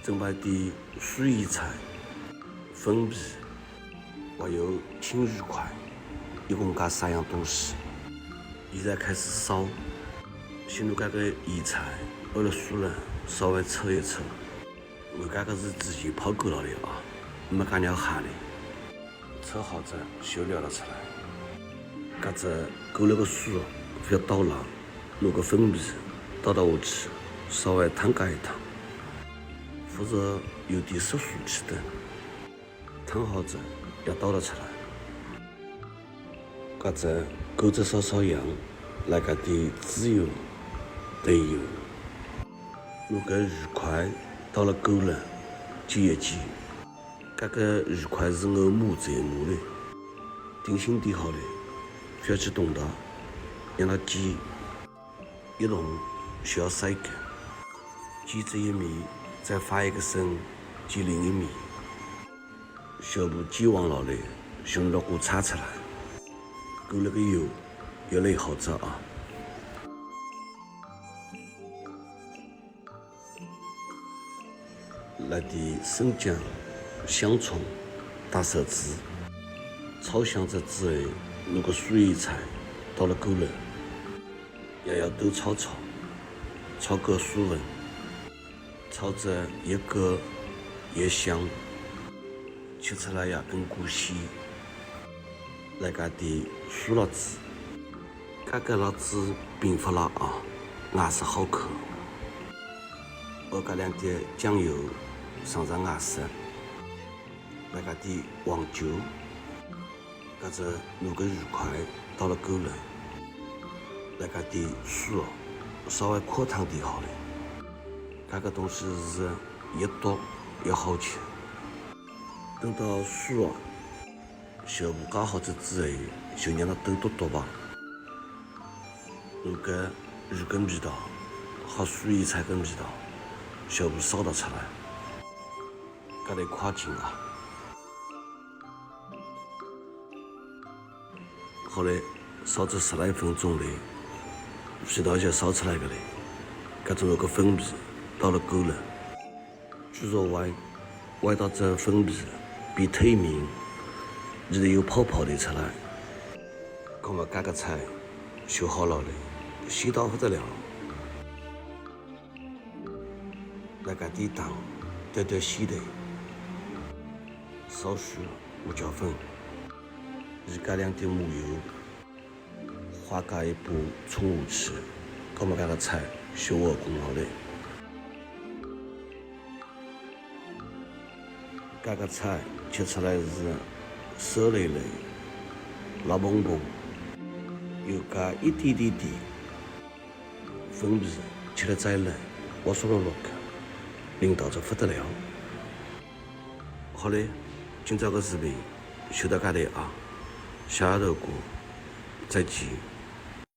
正摆的水一菜、粉皮，还有青鱼块，一共加3样东西。现在开始烧，先拿这个苋菜为了熟人稍微扯一扯，我这个是自己泡过了的啊，没加了咸的。扯好子就料了出来。这只勾了个熟，不要倒了，拿个粉皮倒到下去，稍微烫干一烫，或者有点色素起等。烫好子要倒了出来。这只勾着烧烧羊，来个的猪油、肥油，拿个鱼块倒了勾了，煎一煎。这个鱼块是按码折码的，定心点好的，不要去动它，让它煎。一动需要晒干，煎这一面，再翻一个身，煎另一面。小步煎完了的，用热锅炒出来，勾了个油，要擂好子啊。来点生姜、香葱、大色子，炒香这之后，拿个水菜倒了勾了，也要多炒炒，炒个熟稳，炒着越割越香，吃出来也更过鲜。来个的熟辣子，这个辣子并不辣啊，牙是好口。我加2点酱油，上上牙色。来个的黄酒，这只拿个鱼块倒了勾了。来个的水，稍微扩烫点好了。这个东西是越多越好吃。等到水小步搞好这之后，就让它抖抖吧。那个鱼跟味道和水菜跟味道，小步烧得出来，这得快进啊！好嘞，烧至10来分钟嘞，味道就烧出来个嘞。这种那个粉皮倒了勾了，煮着煨到这粉皮变透明，里头有泡泡的出来。看嘛，这个菜就好了嘞，鲜到不得了。来个地糖，点点鲜的，少许胡椒粉，再加2点麻油，花加一把葱下去，看嘛，这个菜就完工了嘞。这个菜吃出来是色累累、辣蓬蓬，又加一点点甜，粉皮吃得再嫩，我说了落去，领导就不得了。好嘞，今朝个视频就到这里啊，下头过，再见。